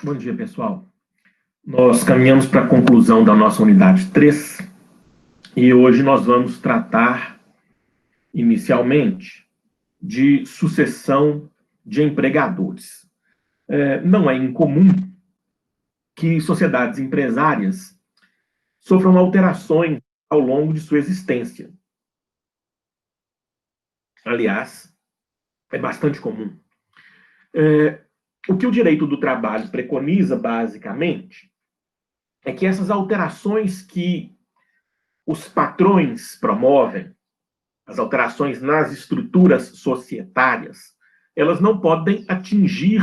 Bom dia, pessoal. Nós caminhamos para a conclusão da nossa unidade 3 e hoje nós vamos tratar, inicialmente, de sucessão de empregadores. Não é incomum que sociedades empresárias sofram alterações ao longo de sua existência. Aliás, é bastante comum. O que o direito do trabalho preconiza, basicamente, é que essas alterações que os patrões promovem, as alterações nas estruturas societárias, elas não podem atingir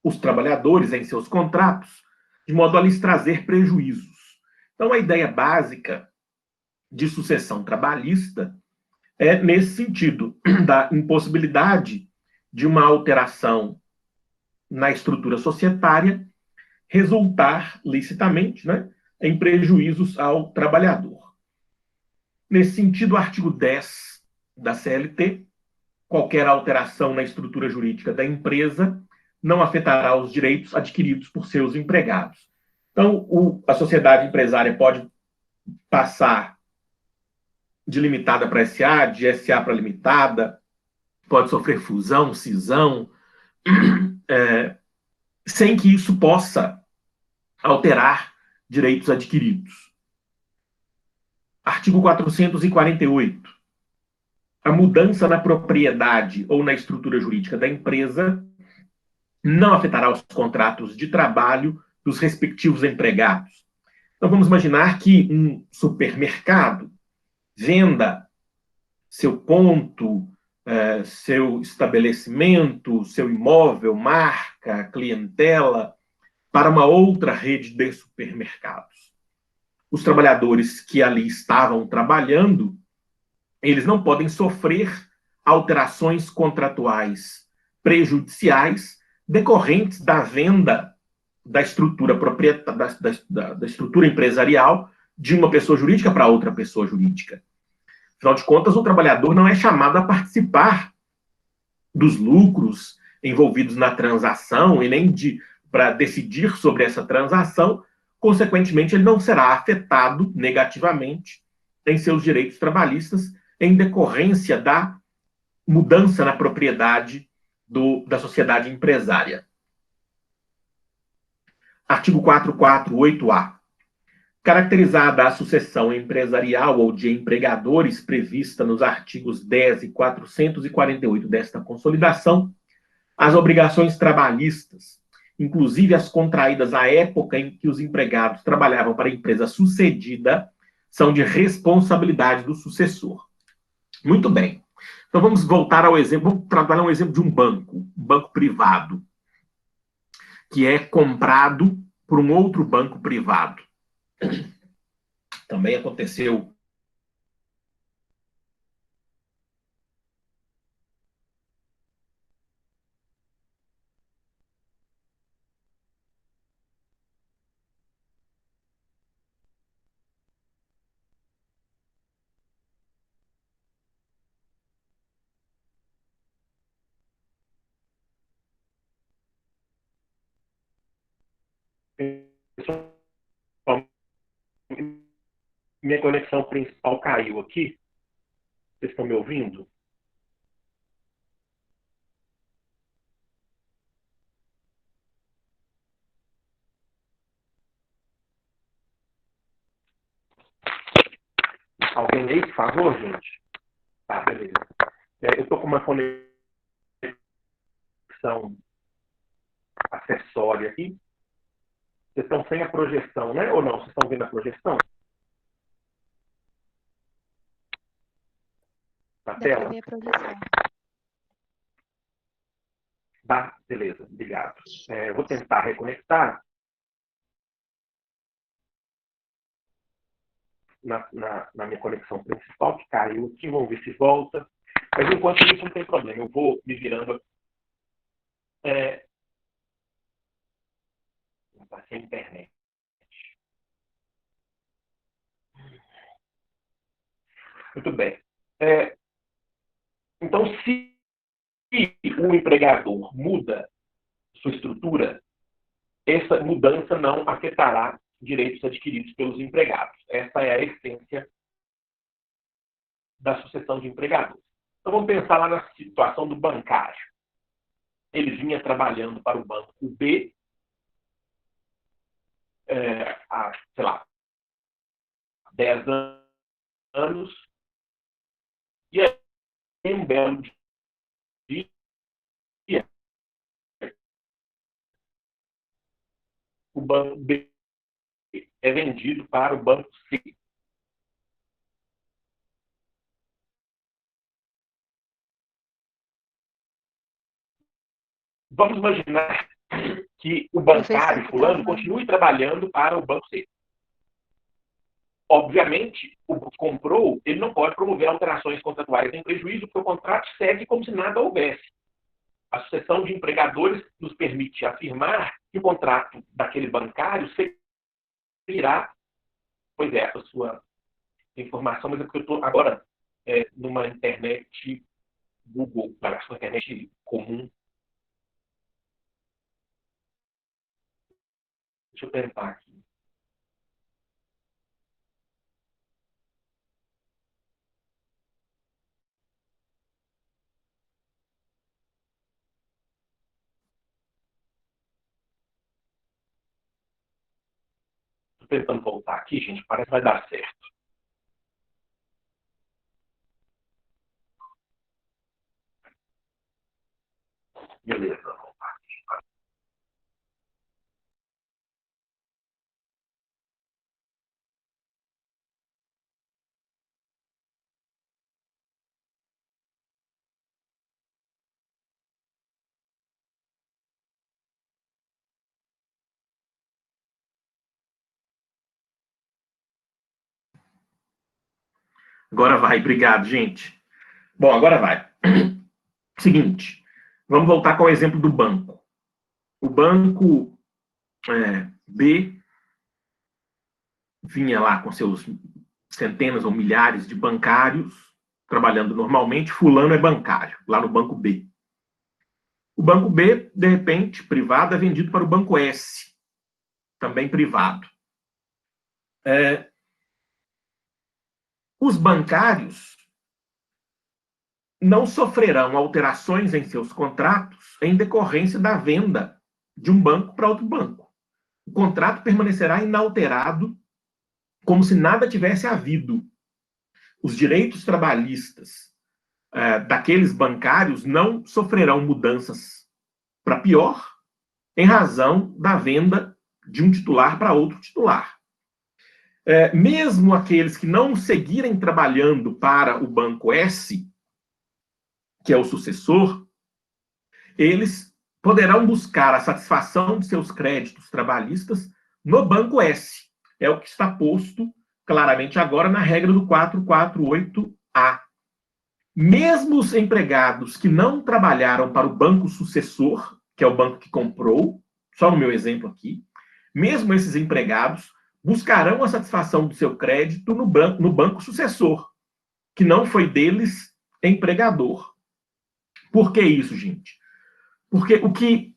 os trabalhadores em seus contratos, de modo a lhes trazer prejuízos. Então, a ideia básica de sucessão trabalhista é nesse sentido, da impossibilidade de uma alteração na estrutura societária resultar licitamente, né, em prejuízos ao trabalhador. Nesse sentido, o artigo 10 da CLT, qualquer alteração na estrutura jurídica da empresa não afetará os direitos adquiridos por seus empregados. Então, a sociedade empresária pode passar de limitada para SA, de SA para limitada, pode sofrer fusão, cisão, sem que isso possa alterar direitos adquiridos. Artigo 448. A mudança na propriedade ou na estrutura jurídica da empresa não afetará os contratos de trabalho dos respectivos empregados. Então, vamos imaginar que um supermercado venda seu ponto, seu estabelecimento, seu imóvel, marca, clientela, para uma outra rede de supermercados. Os trabalhadores que ali estavam trabalhando, eles não podem sofrer alterações contratuais prejudiciais decorrentes da venda da estrutura da estrutura empresarial de uma pessoa jurídica para outra pessoa jurídica. Afinal de contas, o trabalhador não é chamado a participar dos lucros envolvidos na transação e nem para decidir sobre essa transação. Consequentemente, ele não será afetado negativamente em seus direitos trabalhistas em decorrência da mudança na propriedade da sociedade empresária. Artigo 448-A. Caracterizada a sucessão empresarial ou de empregadores prevista nos artigos 10 e 448 desta consolidação, as obrigações trabalhistas, inclusive as contraídas à época em que os empregados trabalhavam para a empresa sucedida, são de responsabilidade do sucessor. Muito bem. Então vamos voltar ao exemplo, vamos trabalhar um exemplo de um banco privado, que é comprado por um outro banco privado. Também aconteceu minha conexão principal caiu aqui. Vocês estão me ouvindo? Alguém aí, por favor, gente? Tá, beleza. Eu estou com uma conexão acessória aqui. Vocês estão sem a projeção, né? Ou não? Vocês estão vendo a projeção? Na tela? Dá pra ver a projeção. Tá, beleza. Obrigado. Eu vou tentar reconectar. Na minha conexão principal, que caiu aqui. Vamos ver se volta. Mas enquanto isso, não tem problema. Eu vou me virando. Não sem internet. Muito bem. Então, se o empregador muda sua estrutura, essa mudança não afetará direitos adquiridos pelos empregados. Essa é a essência da sucessão de empregadores. Então vamos pensar lá na situação do bancário. Ele vinha trabalhando para o banco B há, sei lá, 10 anos, e aí, um belo dia, o banco B é vendido para o banco C. Vamos imaginar que o bancário fulano continue trabalhando para o banco C. Obviamente, o que comprou, ele não pode promover alterações contratuais em prejuízo, porque o contrato segue como se nada houvesse. A sucessão de empregadores nos permite afirmar que o contrato daquele bancário seguirá, pois é, a sua informação, mas é porque eu estou agora numa internet Google, uma internet comum. Deixa eu tentar aqui. Estou tentando voltar aqui, gente, parece que vai dar certo. Beleza, vamos voltar aqui. Agora vai, obrigado, gente. Bom, agora vai. Seguinte, vamos voltar com o exemplo do banco. O banco B vinha lá com seus centenas ou milhares de bancários trabalhando normalmente. Fulano é bancário, lá no banco B. O banco B, de repente, privado, é vendido para o banco S, também privado. Os bancários não sofrerão alterações em seus contratos em decorrência da venda de um banco para outro banco. O contrato permanecerá inalterado, como se nada tivesse havido. Os direitos trabalhistas daqueles bancários não sofrerão mudanças para pior, em razão da venda de um titular para outro titular. Mesmo aqueles que não seguirem trabalhando para o banco S, que é o sucessor, eles poderão buscar a satisfação de seus créditos trabalhistas no banco S. É o que está posto claramente agora na regra do 448A. Mesmo os empregados que não trabalharam para o banco sucessor, que é o banco que comprou, só no meu exemplo aqui, mesmo esses empregados buscarão a satisfação do seu crédito no banco sucessor, que não foi deles empregador. Por que isso, gente? Porque o que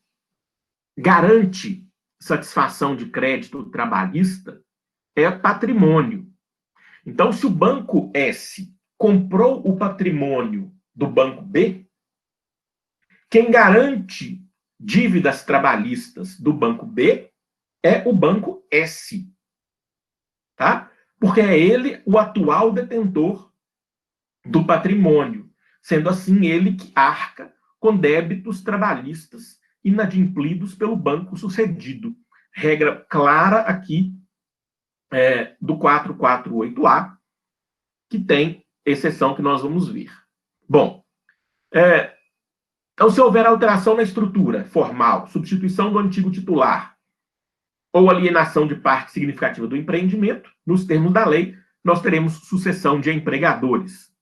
garante satisfação de crédito trabalhista é patrimônio. Então, se o banco S comprou o patrimônio do banco B, quem garante dívidas trabalhistas do banco B é o banco S. Tá? Porque é ele o atual detentor do patrimônio, sendo assim ele que arca com débitos trabalhistas inadimplidos pelo banco sucedido. Regra clara aqui do 448A, que tem exceção que nós vamos ver. Bom, então se houver alteração na estrutura formal, substituição do antigo titular ou alienação de parte significativa do empreendimento, nos termos da lei, nós teremos sucessão de empregadores.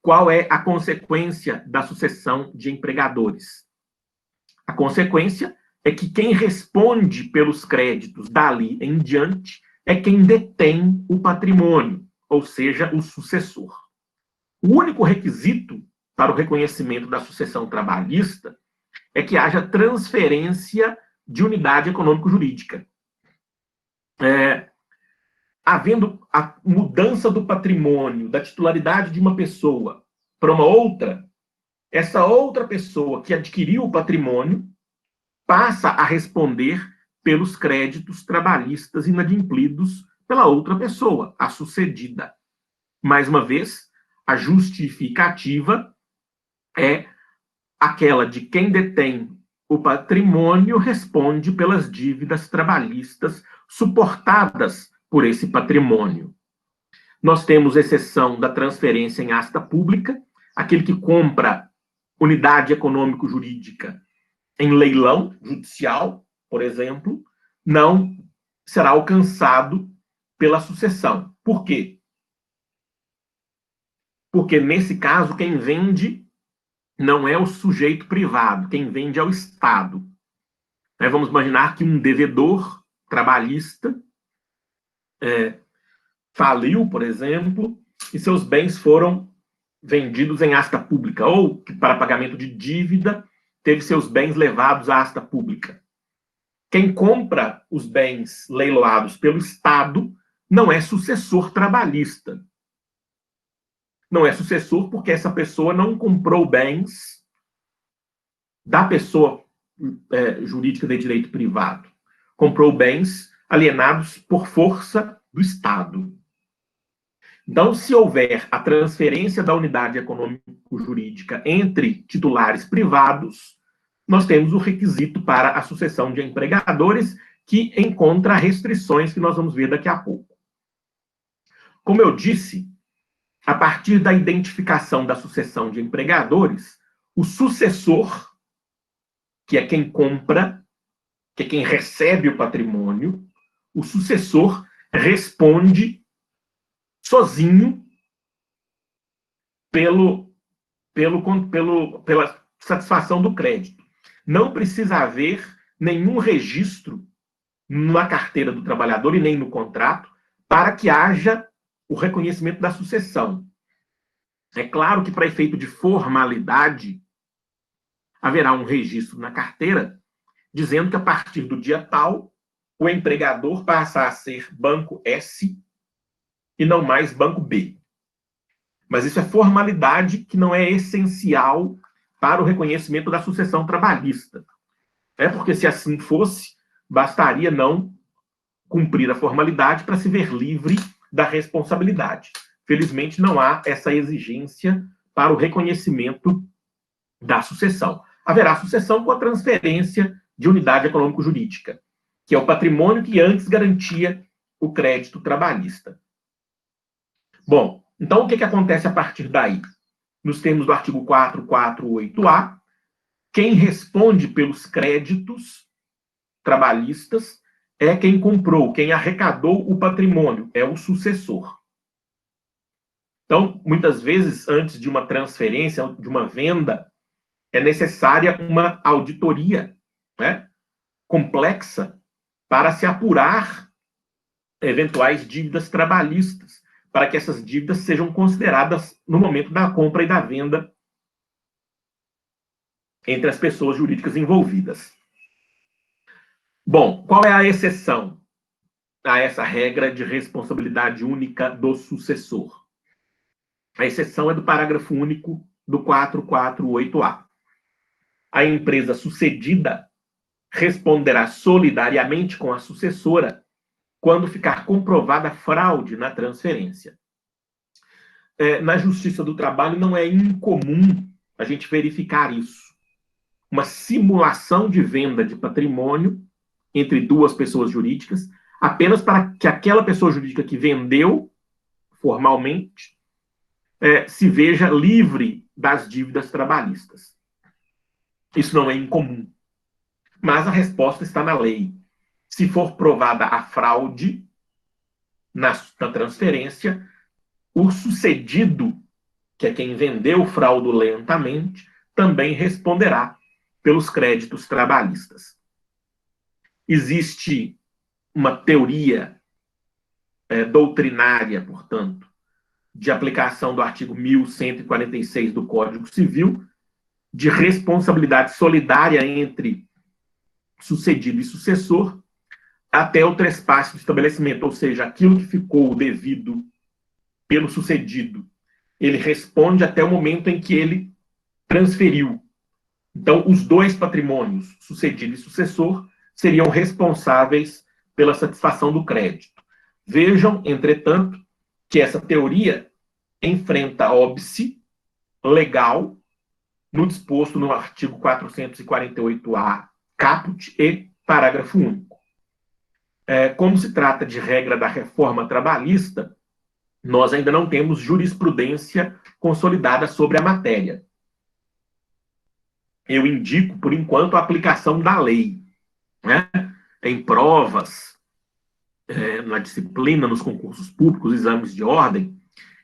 Qual é a consequência da sucessão de empregadores? A consequência é que quem responde pelos créditos dali em diante é quem detém o patrimônio, ou seja, o sucessor. O único requisito para o reconhecimento da sucessão trabalhista é que haja transferência de unidade econômico-jurídica. Havendo a mudança do patrimônio, da titularidade de uma pessoa para uma outra, essa outra pessoa que adquiriu o patrimônio passa a responder pelos créditos trabalhistas inadimplidos pela outra pessoa, a sucedida. Mais uma vez, a justificativa é aquela de quem detém o patrimônio responde pelas dívidas trabalhistas suportadas por esse patrimônio. Nós temos exceção da transferência em asta pública, aquele que compra unidade econômico-jurídica em leilão judicial, por exemplo, não será alcançado pela sucessão. Por quê? Porque, nesse caso, quem vende não é o sujeito privado, quem vende é o Estado. Vamos imaginar que um devedor trabalhista faliu, por exemplo, e seus bens foram vendidos em asta pública, ou que, para pagamento de dívida, teve seus bens levados à asta pública. Quem compra os bens leiloados pelo Estado não é sucessor trabalhista. Não é sucessor porque essa pessoa não comprou bens da pessoa jurídica de direito privado. Comprou bens alienados por força do Estado. Então, se houver a transferência da unidade econômico-jurídica entre titulares privados, nós temos o requisito para a sucessão de empregadores, que encontra restrições que nós vamos ver daqui a pouco. Como eu disse, a partir da identificação da sucessão de empregadores, o sucessor, que é quem compra, que é quem recebe o patrimônio, o sucessor responde sozinho pela satisfação do crédito. Não precisa haver nenhum registro na carteira do trabalhador e nem no contrato para que haja o reconhecimento da sucessão. É claro que, para efeito de formalidade, haverá um registro na carteira dizendo que, a partir do dia tal, o empregador passa a ser banco S e não mais banco B. Mas isso é formalidade que não é essencial para o reconhecimento da sucessão trabalhista. Porque, se assim fosse, bastaria não cumprir a formalidade para se ver livre da responsabilidade. Felizmente, não há essa exigência para o reconhecimento da sucessão. Haverá sucessão com a transferência de unidade econômico-jurídica, que é o patrimônio que antes garantia o crédito trabalhista. Bom, então o que acontece a partir daí? Nos termos do artigo 448-A, quem responde pelos créditos trabalhistas é quem comprou, quem arrecadou o patrimônio, é o sucessor. Então, muitas vezes, antes de uma transferência, de uma venda, é necessária uma auditoria, complexa para se apurar eventuais dívidas trabalhistas, para que essas dívidas sejam consideradas no momento da compra e da venda entre as pessoas jurídicas envolvidas. Bom, qual é a exceção a essa regra de responsabilidade única do sucessor? A exceção é do parágrafo único do 448-A. A empresa sucedida responderá solidariamente com a sucessora quando ficar comprovada fraude na transferência. Na Justiça do Trabalho não é incomum a gente verificar isso. Uma simulação de venda de patrimônio entre duas pessoas jurídicas, apenas para que aquela pessoa jurídica que vendeu formalmente se veja livre das dívidas trabalhistas. Isso não é incomum. Mas a resposta está na lei. Se for provada a fraude na transferência, o sucedido, que é quem vendeu fraudulentamente, também responderá pelos créditos trabalhistas. Existe uma teoria doutrinária, portanto, de aplicação do artigo 1146 do Código Civil, de responsabilidade solidária entre sucedido e sucessor até o trespasse do estabelecimento, ou seja, aquilo que ficou devido pelo sucedido, ele responde até o momento em que ele transferiu. Então, os dois patrimônios, sucedido e sucessor, seriam responsáveis pela satisfação do crédito. Vejam, entretanto, que essa teoria enfrenta óbice legal no disposto no artigo 448-A, caput e parágrafo único. Como se trata de regra da reforma trabalhista, nós ainda não temos jurisprudência consolidada sobre a matéria. Eu indico, por enquanto, a aplicação da lei, né? Em provas, na disciplina, nos concursos públicos, exames de ordem,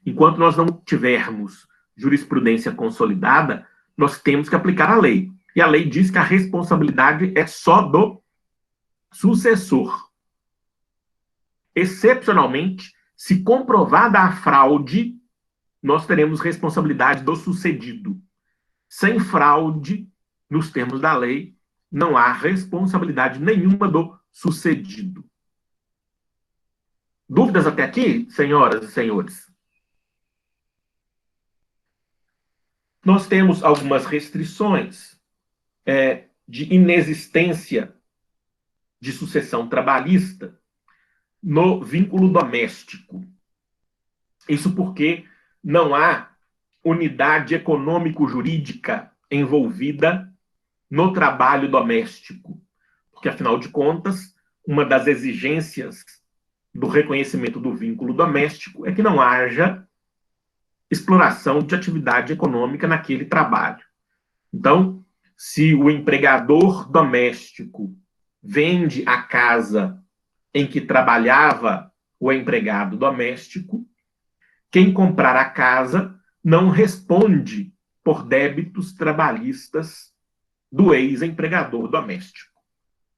enquanto nós não tivermos jurisprudência consolidada, nós temos que aplicar a lei. E a lei diz que a responsabilidade é só do sucessor. Excepcionalmente, se comprovada a fraude, nós teremos responsabilidade do sucedido. Sem fraude, nos termos da lei, não há responsabilidade nenhuma do sucedido. Dúvidas até aqui, senhoras e senhores? Nós temos algumas restrições de inexistência de sucessão trabalhista no vínculo doméstico. Isso porque não há unidade econômico-jurídica envolvida no trabalho doméstico. Porque, afinal de contas, uma das exigências do reconhecimento do vínculo doméstico é que não haja exploração de atividade econômica naquele trabalho. Então, se o empregador doméstico vende a casa em que trabalhava o empregado doméstico, quem comprar a casa não responde por débitos trabalhistas do ex-empregador doméstico.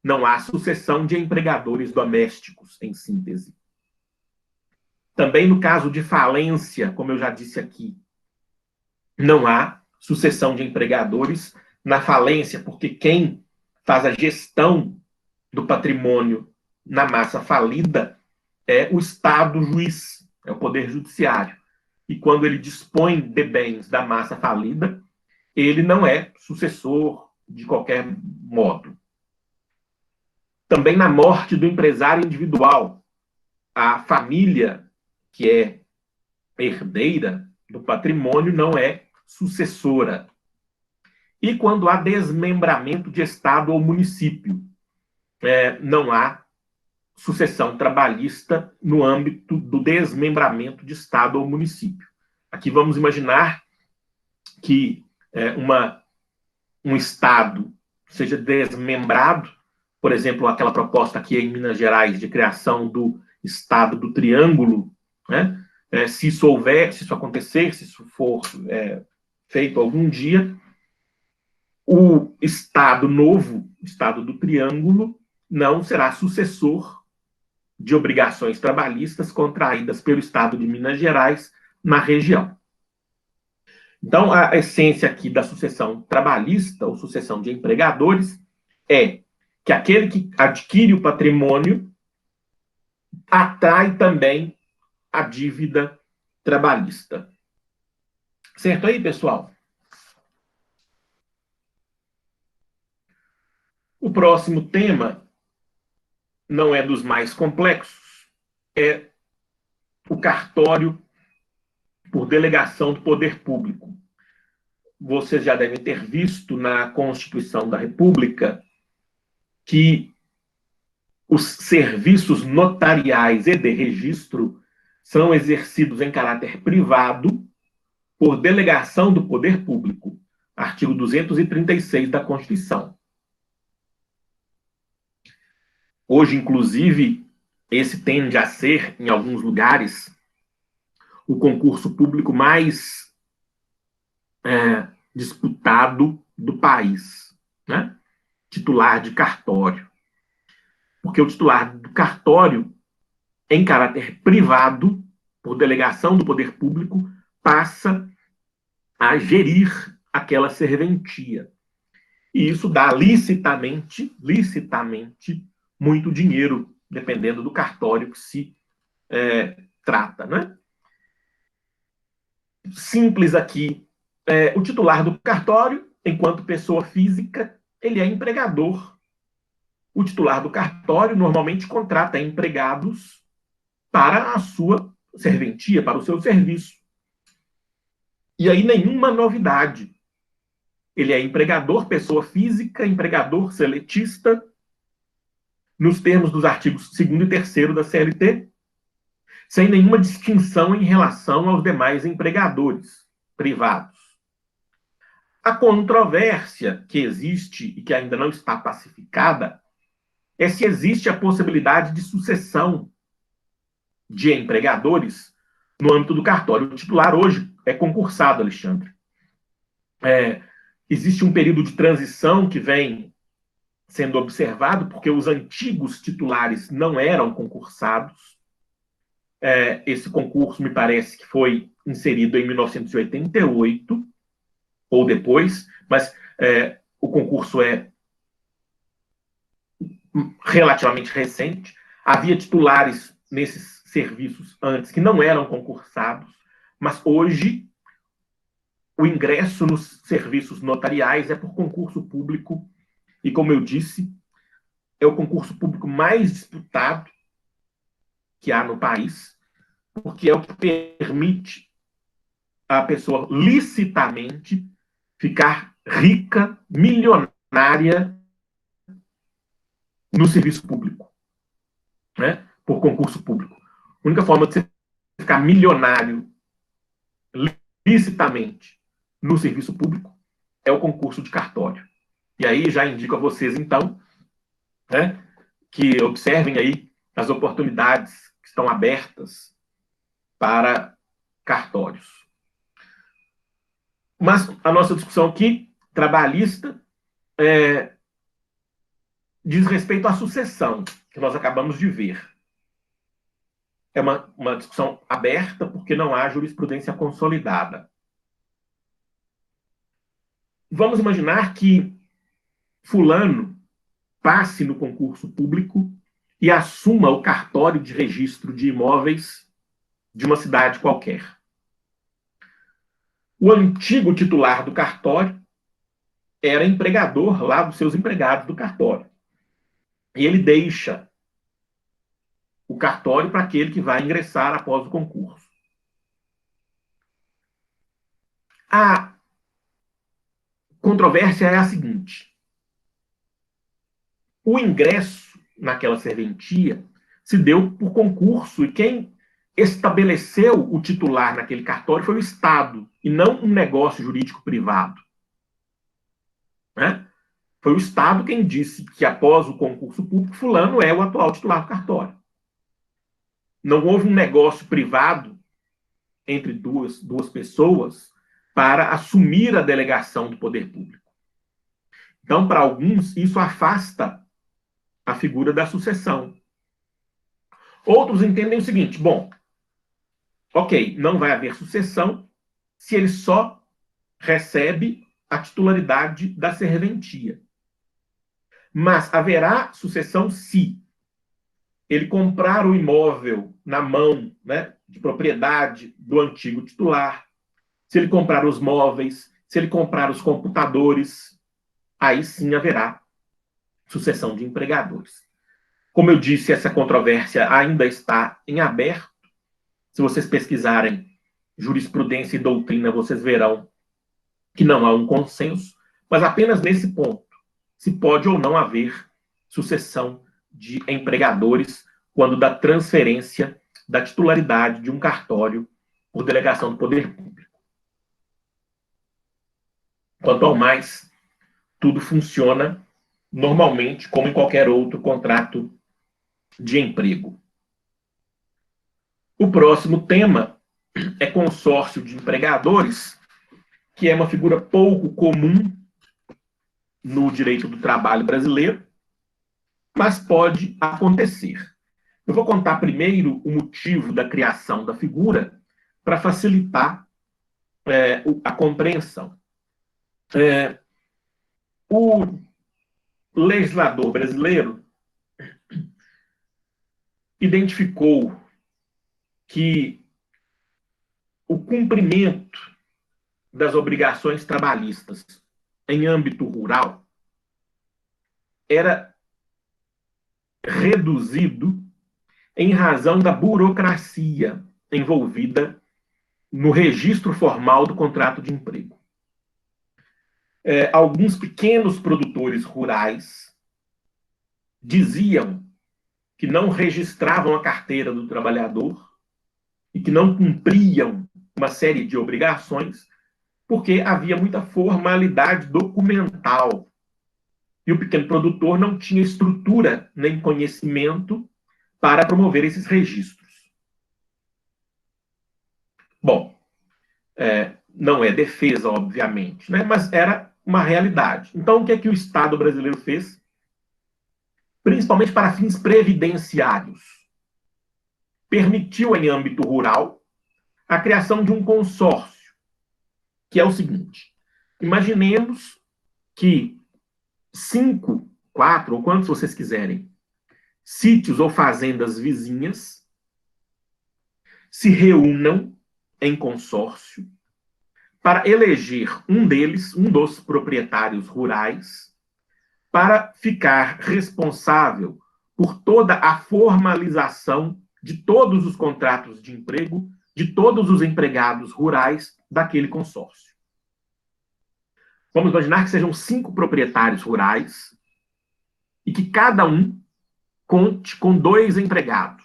Não há sucessão de empregadores domésticos, em síntese. Também no caso de falência, como eu já disse aqui, não há sucessão de empregadores na falência, porque quem faz a gestão do patrimônio na massa falida é o Estado juiz, é o Poder Judiciário. E quando ele dispõe de bens da massa falida, ele não é sucessor de qualquer modo. Também na morte do empresário individual, a família que é herdeira do patrimônio não é sucessora. E quando há desmembramento de Estado ou município, não há sucessão trabalhista no âmbito do desmembramento de Estado ou município. Aqui vamos imaginar que um Estado seja desmembrado, por exemplo, aquela proposta aqui em Minas Gerais de criação do Estado do Triângulo, né? Se isso acontecer, se isso for feito algum dia, o Estado novo, Estado do Triângulo, não será sucessor de obrigações trabalhistas contraídas pelo Estado de Minas Gerais na região. Então, a essência aqui da sucessão trabalhista ou sucessão de empregadores é que aquele que adquire o patrimônio atrai também a dívida trabalhista. Certo aí, pessoal? O próximo tema não é dos mais complexos, é o cartório por delegação do poder público. Vocês já devem ter visto na Constituição da República que os serviços notariais e de registro são exercidos em caráter privado por delegação do poder público. Artigo 236 da Constituição. Hoje, inclusive, esse tende a ser, em alguns lugares, o concurso público mais disputado do país, né? Titular de cartório. Porque o titular do cartório, em caráter privado, por delegação do poder público, passa a gerir aquela serventia. E isso dá licitamente, muito dinheiro, dependendo do cartório que se trata, né? Simples aqui, o titular do cartório, enquanto pessoa física, ele é empregador. O titular do cartório normalmente contrata empregados para a sua serventia, para o seu serviço. E aí nenhuma novidade. Ele é empregador, pessoa física, empregador seletista, nos termos dos artigos 2º e 3º da CLT, sem nenhuma distinção em relação aos demais empregadores privados. A controvérsia que existe e que ainda não está pacificada é se existe a possibilidade de sucessão de empregadores no âmbito do cartório. O titular hoje é concursado, Alexandre. Existe um período de transição que vem sendo observado, porque os antigos titulares não eram concursados. Esse concurso, me parece que foi inserido em 1988, ou depois, mas o concurso é relativamente recente. Havia titulares nesses serviços antes que não eram concursados, mas hoje o ingresso nos serviços notariais é por concurso público e, como eu disse, é o concurso público mais disputado que há no país, porque é o que permite a pessoa licitamente ficar rica, milionária no serviço público, né? Por concurso público. A única forma de você ficar milionário licitamente no serviço público é o concurso de cartório. E aí já indico a vocês, então, né, que observem aí as oportunidades que estão abertas para cartórios. Mas a nossa discussão aqui, trabalhista, diz respeito à sucessão, que nós acabamos de ver. É uma discussão aberta, porque não há jurisprudência consolidada. Vamos imaginar que fulano passe no concurso público e assuma o cartório de registro de imóveis de uma cidade qualquer. O antigo titular do cartório era empregador lá dos seus empregados do cartório. E ele deixa o cartório para aquele que vai ingressar após o concurso. A controvérsia é a seguinte: o ingresso naquela serventia se deu por concurso e quem estabeleceu o titular naquele cartório foi o Estado e não um negócio jurídico privado. Né? Foi o Estado quem disse que após o concurso público, fulano é o atual titular do cartório. Não houve um negócio privado entre duas pessoas para assumir a delegação do poder público. Então, para alguns, isso afasta a figura da sucessão. Outros entendem o seguinte: bom, ok, não vai haver sucessão se ele só recebe a titularidade da serventia. Mas haverá sucessão se ele comprar o imóvel na mão, né, de propriedade do antigo titular, se ele comprar os móveis, se ele comprar os computadores, aí sim haverá sucessão de empregadores. Como eu disse, essa controvérsia ainda está em aberto. Se vocês pesquisarem jurisprudência e doutrina, vocês verão que não há um consenso, mas apenas nesse ponto, se pode ou não haver sucessão de empregadores quando da transferência da titularidade de um cartório por delegação do poder público. Quanto ao mais, tudo funciona normalmente como em qualquer outro contrato de emprego. O próximo tema é consórcio de empregadores, que é uma figura pouco comum no direito do trabalho brasileiro, mas pode acontecer. Eu vou contar primeiro o motivo da criação da figura para facilitar a compreensão. O legislador brasileiro identificou que o cumprimento das obrigações trabalhistas em âmbito rural era reduzido em razão da burocracia envolvida no registro formal do contrato de emprego. Alguns pequenos produtores rurais diziam que não registravam a carteira do trabalhador e que não cumpriam uma série de obrigações porque havia muita formalidade documental e o pequeno produtor não tinha estrutura nem conhecimento para promover esses registros. Bom, não é defesa, obviamente, né? Mas era uma realidade. Então, o que é que o Estado brasileiro fez? Principalmente para fins previdenciários. Permitiu, em âmbito rural, a criação de um consórcio, que é o seguinte: imaginemos que 5, 4, ou quantos vocês quiserem, sítios ou fazendas vizinhas se reúnam em consórcio para eleger um deles, um dos proprietários rurais, para ficar responsável por toda a formalização de todos os contratos de emprego de todos os empregados rurais daquele consórcio. Vamos imaginar que sejam 5 proprietários rurais e que cada um conte com 2 empregados.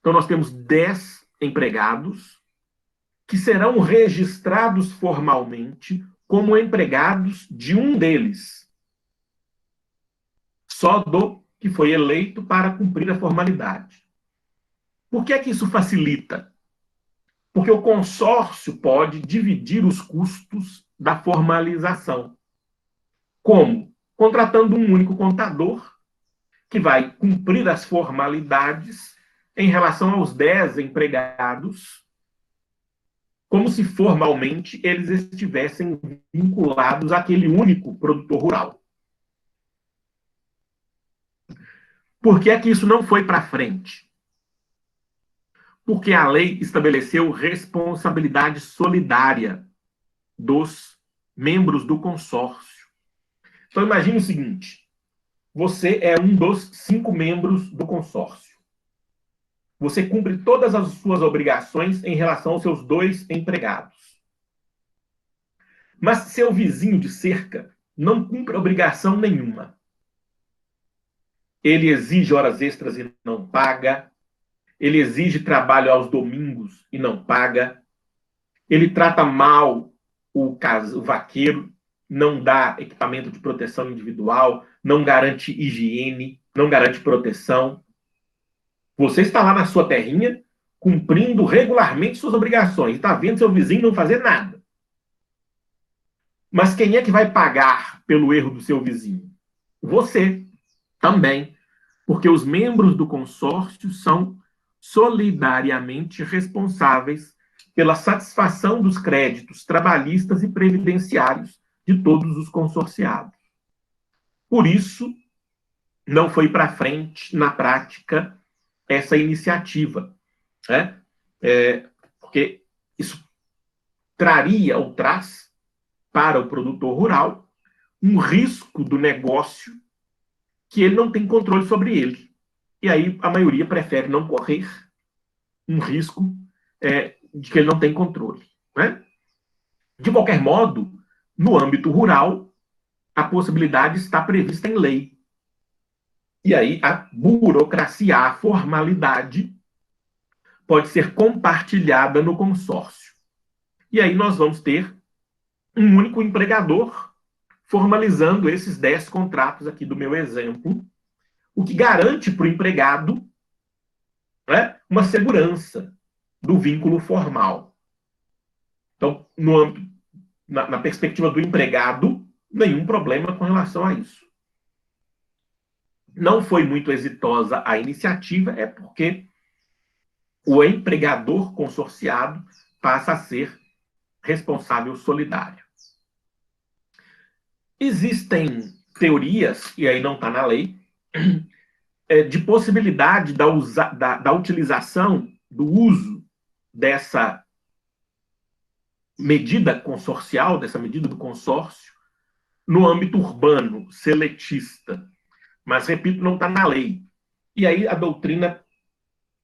Então, nós temos 10 empregados que serão registrados formalmente como empregados de um deles, só do que foi eleito para cumprir a formalidade. Por que é que isso facilita? Porque o consórcio pode dividir os custos da formalização. Como? Contratando um único contador que vai cumprir as formalidades em relação aos 10 empregados, como se formalmente eles estivessem vinculados àquele único produtor rural. Por que é que isso não foi para frente? Porque a lei estabeleceu responsabilidade solidária dos membros do consórcio. Então, imagine o seguinte: você é um dos 5 membros do consórcio. Você cumpre todas as suas obrigações em relação aos seus 2 empregados. Mas seu vizinho de cerca não cumpre obrigação nenhuma. Ele exige horas extras e não paga. Ele exige trabalho aos domingos e não paga. Ele trata mal o vaqueiro, não dá equipamento de proteção individual, não garante higiene, não garante proteção. Você está lá na sua terrinha, cumprindo regularmente suas obrigações, está vendo seu vizinho não fazer nada. Mas quem é que vai pagar pelo erro do seu vizinho? Você também, porque os membros do consórcio são solidariamente responsáveis pela satisfação dos créditos trabalhistas e previdenciários de todos os consorciados. Por isso, não foi para frente, na prática, essa iniciativa, né? Porque isso traria ou traz para o produtor rural um risco do negócio que ele não tem controle sobre ele. E aí a maioria prefere não correr um risco de que ele não tem controle, né? De qualquer modo, no âmbito rural, a possibilidade está prevista em lei. E aí a burocracia, a formalidade, pode ser compartilhada no consórcio. E aí nós vamos ter um único empregador formalizando esses 10 contratos aqui do meu exemplo, o que garante para o empregado, né, uma segurança do vínculo formal. Então, na perspectiva do empregado, nenhum problema com relação a isso. Não foi muito exitosa a iniciativa, é porque o empregador consorciado passa a ser responsável solidário. Existem teorias, e aí não está na lei, de possibilidade da utilização, do uso dessa medida consorcial, dessa medida do consórcio, no âmbito urbano, seletista. Mas, repito, não está na lei. E aí a doutrina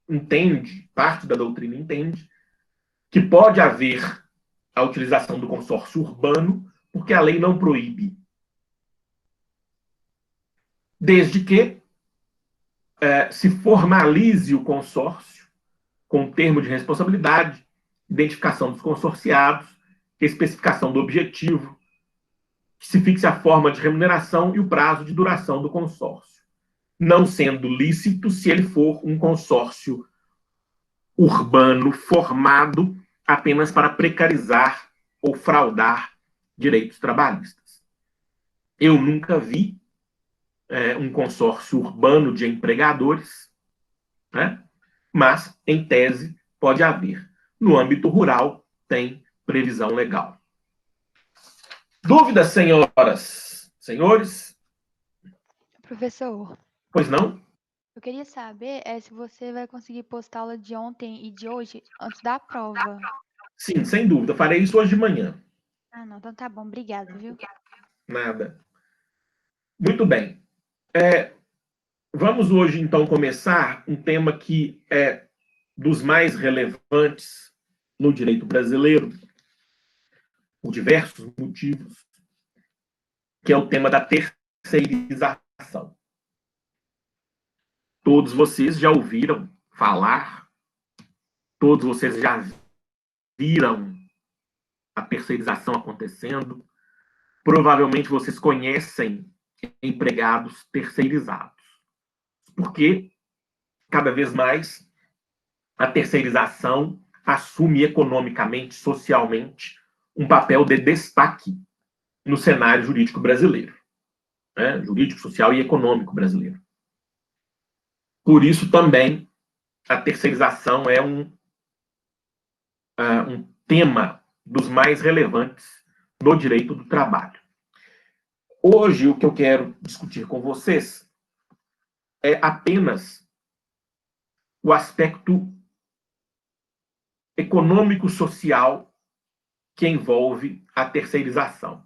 entende, parte da doutrina entende, que pode haver a utilização do consórcio urbano, porque a lei não proíbe. Desde que se formalize o consórcio com termo de responsabilidade, identificação dos consorciados, especificação do objetivo, que se fixe a forma de remuneração e o prazo de duração do consórcio, não sendo lícito se ele for um consórcio urbano formado apenas para precarizar ou fraudar direitos trabalhistas. Eu nunca vi um consórcio urbano de empregadores, né? Mas, em tese, pode haver. No âmbito rural, tem previsão legal. Dúvidas, senhoras, senhores? Professor, Pois não? eu queria saber se você vai conseguir postar a aula de ontem e de hoje antes da prova. Sim, sem dúvida. Farei isso hoje de manhã. Ah, não, então tá bom, obrigado, viu? Nada. Muito bem. Vamos hoje, então, começar um tema que é dos mais relevantes no direito brasileiro, por diversos motivos, que é o tema da terceirização. Todos vocês já ouviram falar, todos vocês já viram a terceirização acontecendo, provavelmente vocês conhecem empregados terceirizados, porque cada vez mais a terceirização assume economicamente, socialmente, um papel de destaque no cenário jurídico brasileiro, né? Jurídico, social e econômico brasileiro. Por isso também a terceirização é um tema dos mais relevantes no direito do trabalho. Hoje, o que eu quero discutir com vocês é apenas o aspecto econômico-social que envolve a terceirização.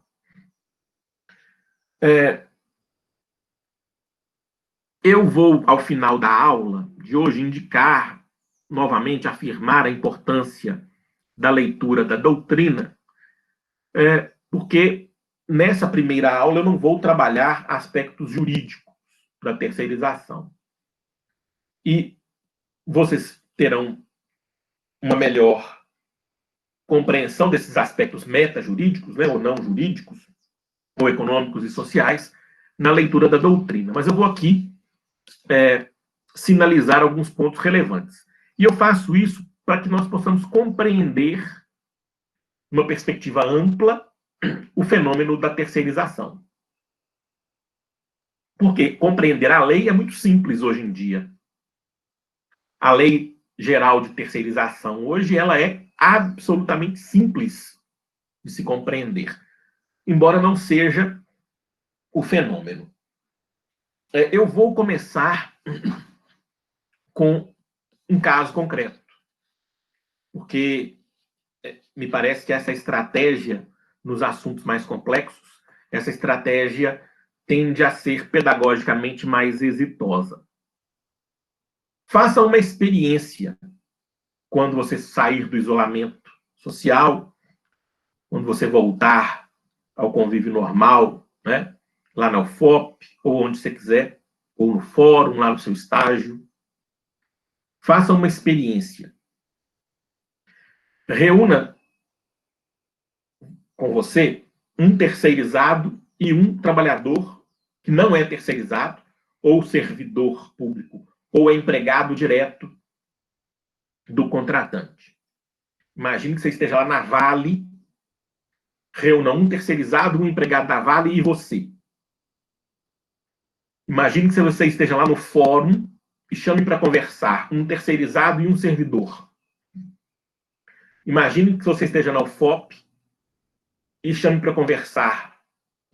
Eu vou, ao final da aula de hoje, indicar, novamente, afirmar a importância da leitura da doutrina, porque nessa primeira aula eu não vou trabalhar aspectos jurídicos da terceirização. E vocês terão uma melhor compreensão desses aspectos metajurídicos, né, ou não jurídicos, ou econômicos e sociais, na leitura da doutrina. Mas eu vou aqui sinalizar alguns pontos relevantes. E eu faço isso para que nós possamos compreender, numa perspectiva ampla, o fenômeno da terceirização. Porque compreender a lei é muito simples hoje em dia. A lei geral de terceirização hoje ela é absolutamente simples de se compreender, embora não seja o fenômeno. Eu vou começar com um caso concreto, porque me parece que essa estratégia nos assuntos mais complexos, essa estratégia tende a ser pedagogicamente mais exitosa. Faça uma experiência quando você sair do isolamento social, quando você voltar ao convívio normal, né? Lá na UFOP, ou onde você quiser, ou no fórum, lá no seu estágio. Faça uma experiência. Reúna com você um terceirizado e um trabalhador que não é terceirizado, ou servidor público, ou empregado direto do contratante. Imagine que você esteja lá na Vale, reúna um terceirizado, um empregado da Vale e você. Imagine que você esteja lá no fórum e chame para conversar um terceirizado e um servidor. Imagine que você esteja na UFOP e chame para conversar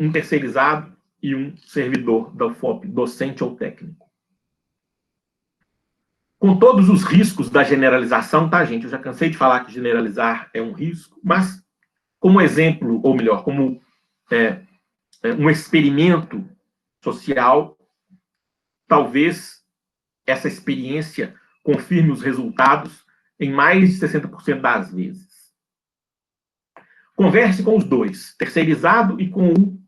um terceirizado e um servidor da UFOP, docente ou técnico. Com todos os riscos da generalização, tá, gente? Eu já cansei de falar que generalizar é um risco, mas como exemplo, ou melhor, como um experimento social, talvez essa experiência confirme os resultados em mais de 60% das vezes. Converse com os dois, terceirizado e com o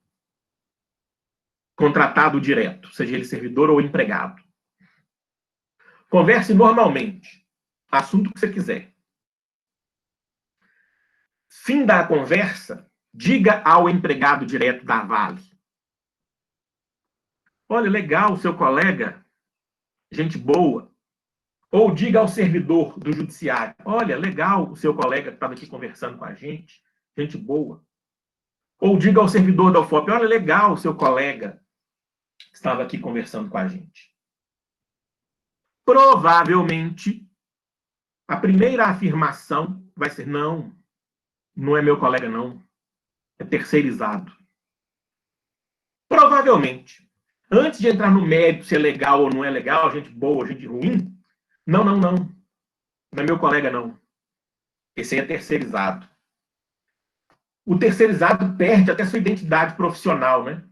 contratado direto, seja ele servidor ou empregado. Converse normalmente, assunto que você quiser. Fim da conversa, diga ao empregado direto da Vale: olha, legal, seu colega, gente boa. Ou diga ao servidor do judiciário: olha, legal, o seu colega que estava aqui conversando com a gente boa. Ou diga ao servidor da UFOP: olha, legal, o seu colega que estava aqui conversando com a gente. Provavelmente, a primeira afirmação vai ser: não, não é meu colega, não. É terceirizado. Provavelmente. Antes de entrar no mérito se é legal ou não é legal, gente boa, gente ruim, não. Não é meu colega, não. Esse aí é terceirizado. O terceirizado perde até sua identidade profissional, né?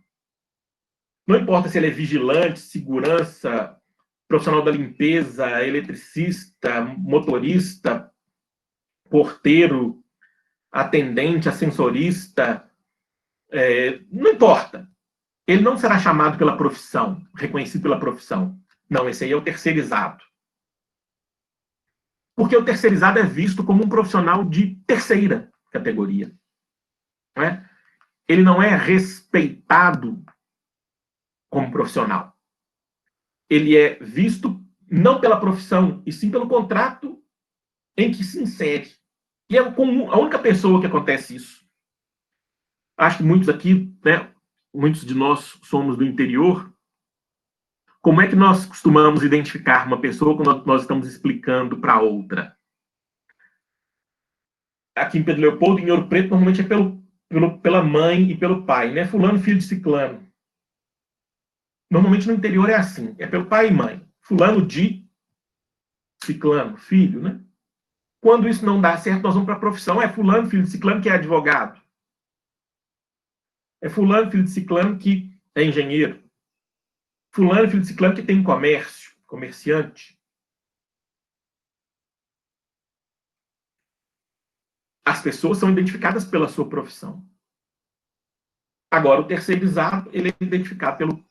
Não importa se ele é vigilante, segurança, profissional da limpeza, eletricista, motorista, porteiro, atendente, ascensorista, não importa. Ele não será chamado pela profissão, reconhecido pela profissão. Não, esse aí é o terceirizado. Porque o terceirizado é visto como um profissional de terceira categoria. Não é? Ele não é respeitado como profissional. Ele é visto não pela profissão, e sim pelo contrato em que se insere. E é com a única pessoa que acontece isso. Acho que muitos aqui, né, muitos de nós somos do interior. Como é que nós costumamos identificar uma pessoa quando nós estamos explicando para outra? Aqui em Pedro Leopoldo, em Ouro Preto, normalmente é pela mãe e pelo pai, né? Fulano, filho de ciclano. Normalmente no interior é assim, é pelo pai e mãe. Fulano de ciclano, filho, né? Quando isso não dá certo, nós vamos para a profissão. É fulano, filho de ciclano, que é advogado. É fulano, filho de ciclano, que é engenheiro. Fulano, filho de ciclano, que tem comércio, comerciante. As pessoas são identificadas pela sua profissão. Agora, o terceirizado, ele é identificado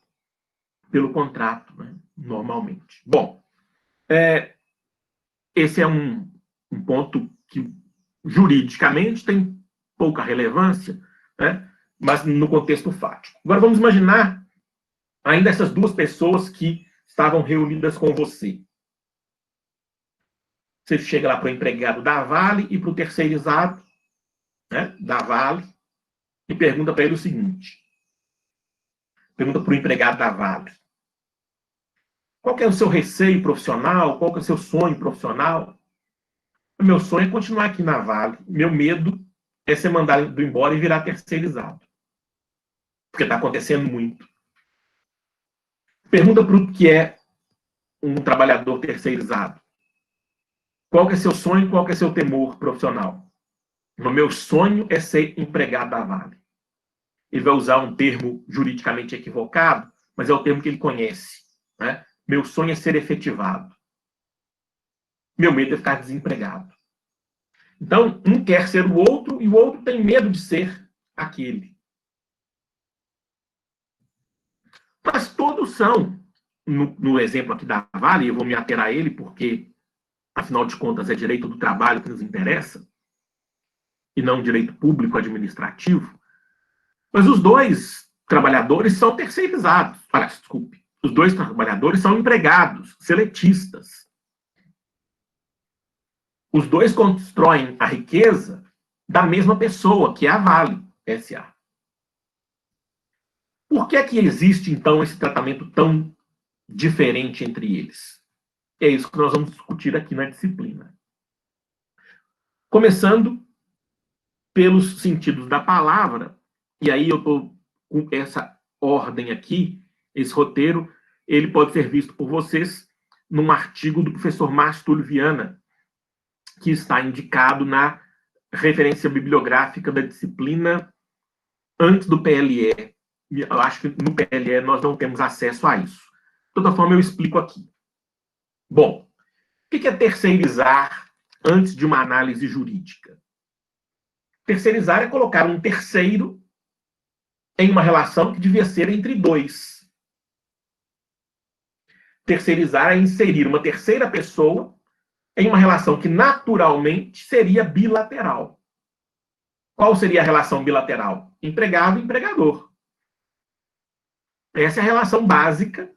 pelo contrato, né? Normalmente. Bom, esse é um ponto que juridicamente tem pouca relevância, né? Mas no contexto fático. Agora vamos imaginar ainda essas duas pessoas que estavam reunidas com você. Você chega lá para o empregado da Vale e para o terceirizado, né, da Vale, e pergunta para ele o seguinte. Pergunta para o empregado da Vale: qual que é o seu receio profissional? Qual que é o seu sonho profissional? O meu sonho é continuar aqui na Vale. Meu medo é ser mandado embora e virar terceirizado. Porque está acontecendo muito. Pergunta para o que é um trabalhador terceirizado. Qual que é seu sonho? Qual que é seu temor profissional? O meu sonho é ser empregado da Vale. Ele vai usar um termo juridicamente equivocado, mas é o termo que ele conhece. Né? Meu sonho é ser efetivado. Meu medo é ficar desempregado. Então, um quer ser o outro e o outro tem medo de ser aquele. Mas todos são, no exemplo aqui da Vale, eu vou me ater a ele porque, afinal de contas, é direito do trabalho que nos interessa, e não direito público administrativo, mas os dois trabalhadores são terceirizados. Desculpe. Os dois trabalhadores são empregados, seletistas. Os dois constroem a riqueza da mesma pessoa, que é a Vale S.A. Por que é que existe, então, esse tratamento tão diferente entre eles? É isso que nós vamos discutir aqui na disciplina. Começando pelos sentidos da palavra, e aí eu estou com essa ordem aqui, esse roteiro, ele pode ser visto por vocês num artigo do professor Márcio Túlio Viana, que está indicado na referência bibliográfica da disciplina antes do PLE. Eu acho que no PLE nós não temos acesso a isso. De toda forma, eu explico aqui. Bom, o que é terceirizar antes de uma análise jurídica? Terceirizar é colocar um terceiro em uma relação que devia ser entre dois. Terceirizar é inserir uma terceira pessoa em uma relação que naturalmente seria bilateral. Qual seria a relação bilateral? Empregado e empregador. Essa é a relação básica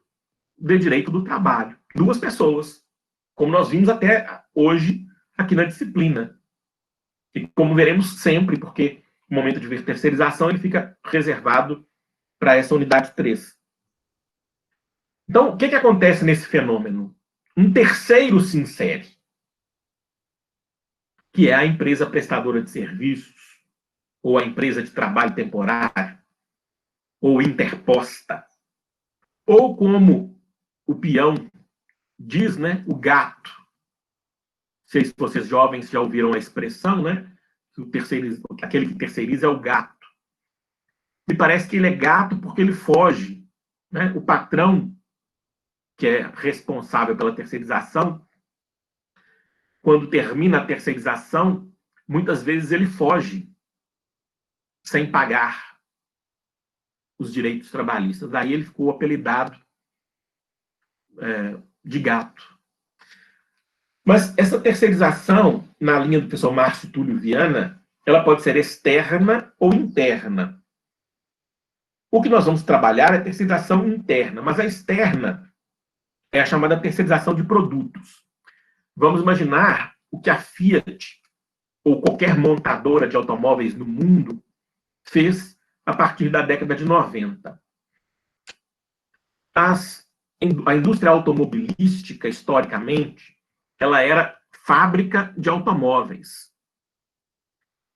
de direito do trabalho. Duas pessoas, como nós vimos até hoje aqui na disciplina. E como veremos sempre, porque o momento de ver terceirização ele fica reservado para essa unidade 3. Então, o que acontece nesse fenômeno? Um terceiro se insere, que é a empresa prestadora de serviços, ou a empresa de trabalho temporário, ou interposta, ou como o peão diz, né, o gato. Não sei se vocês jovens já ouviram a expressão, né? Que aquele que terceiriza é o gato. Me parece que ele é gato porque ele foge, né? O patrão, que é responsável pela terceirização, quando termina a terceirização, muitas vezes ele foge sem pagar os direitos trabalhistas. Daí ele ficou apelidado de gato. Mas essa terceirização, na linha do professor Márcio Túlio Viana, ela pode ser externa ou interna. O que nós vamos trabalhar é a terceirização interna, mas a externa é a chamada terceirização de produtos. Vamos imaginar o que a Fiat ou qualquer montadora de automóveis no mundo fez a partir da década de 90. A indústria automobilística, historicamente, ela era fábrica de automóveis.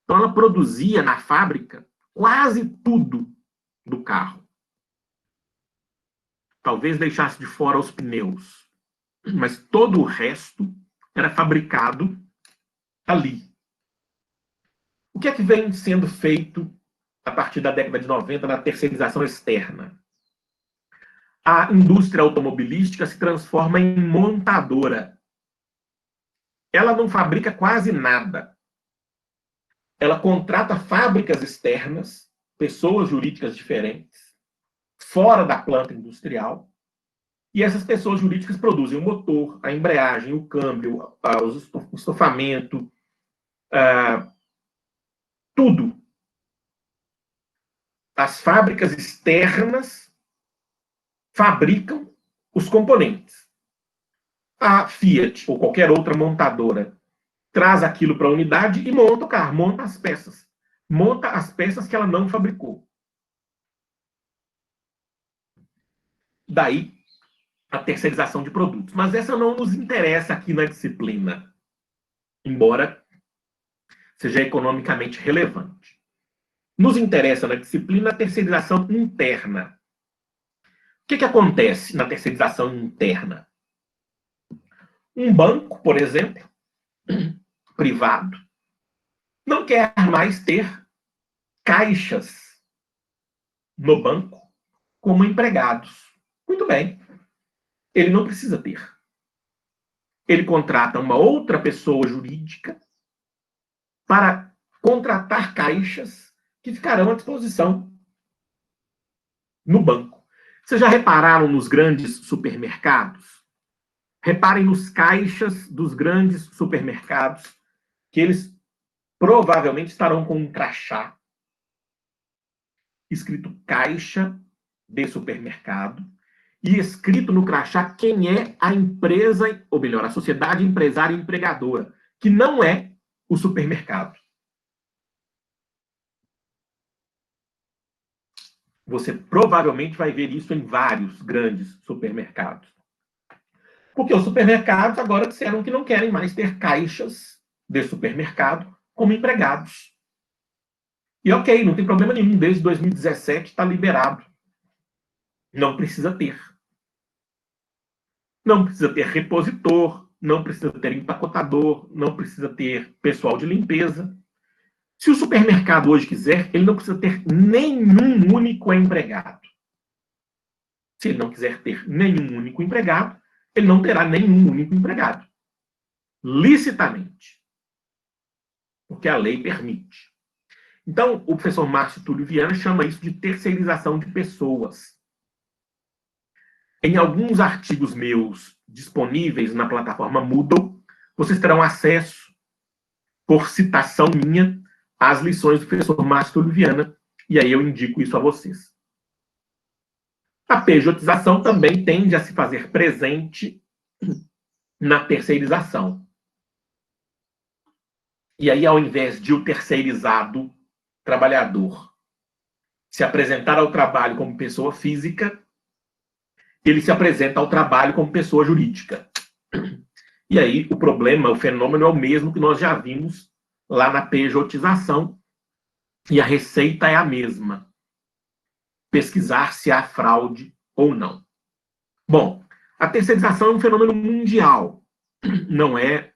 Então, ela produzia na fábrica quase tudo do carro. Talvez deixasse de fora os pneus, mas todo o resto era fabricado ali. O que é que vem sendo feito a partir da década de 90 na terceirização externa? A indústria automobilística se transforma em montadora. Ela não fabrica quase nada. Ela contrata fábricas externas, pessoas jurídicas diferentes, fora da planta industrial, e essas pessoas jurídicas produzem o motor, a embreagem, o câmbio, o estofamento, tudo. As fábricas externas fabricam os componentes. A Fiat ou qualquer outra montadora traz aquilo para a unidade e monta o carro, monta as peças. Monta as peças que ela não fabricou. Daí a terceirização de produtos. Mas essa não nos interessa aqui na disciplina, embora seja economicamente relevante. Nos interessa na disciplina a terceirização interna. O que acontece na terceirização interna? Um banco, por exemplo, privado, não quer mais ter caixas no banco como empregados. Muito bem. Ele não precisa ter. Ele contrata uma outra pessoa jurídica para contratar caixas que ficarão à disposição no banco. Vocês já repararam nos grandes supermercados? Reparem nos caixas dos grandes supermercados, que eles provavelmente estarão com um crachá escrito caixa de supermercado, e escrito no crachá quem é a empresa, ou melhor, a sociedade empresária empregadora, que não é o supermercado. Você provavelmente vai ver isso em vários grandes supermercados. Porque os supermercados agora disseram que não querem mais ter caixas de supermercado como empregados. E ok, não tem problema nenhum, desde 2017 está liberado. Não precisa ter. Não precisa ter repositor, não precisa ter empacotador, não precisa ter pessoal de limpeza. Se o supermercado hoje quiser, ele não precisa ter nenhum único empregado. Se ele não quiser ter nenhum único empregado, ele não terá nenhum único empregado. Licitamente. Porque a lei permite. Então, o professor Márcio Túlio Viana chama isso de terceirização de pessoas. Em alguns artigos meus disponíveis na plataforma Moodle, vocês terão acesso, por citação minha, às lições do professor Márcio Túlio Viana, e aí eu indico isso a vocês. A pejotização também tende a se fazer presente na terceirização. E aí, ao invés de o terceirizado trabalhador se apresentar ao trabalho como pessoa física, ele se apresenta ao trabalho como pessoa jurídica. E aí, o problema, o fenômeno é o mesmo que nós já vimos lá na pejotização, e a receita é a mesma. Pesquisar se há fraude ou não. Bom, a terceirização é um fenômeno mundial, não é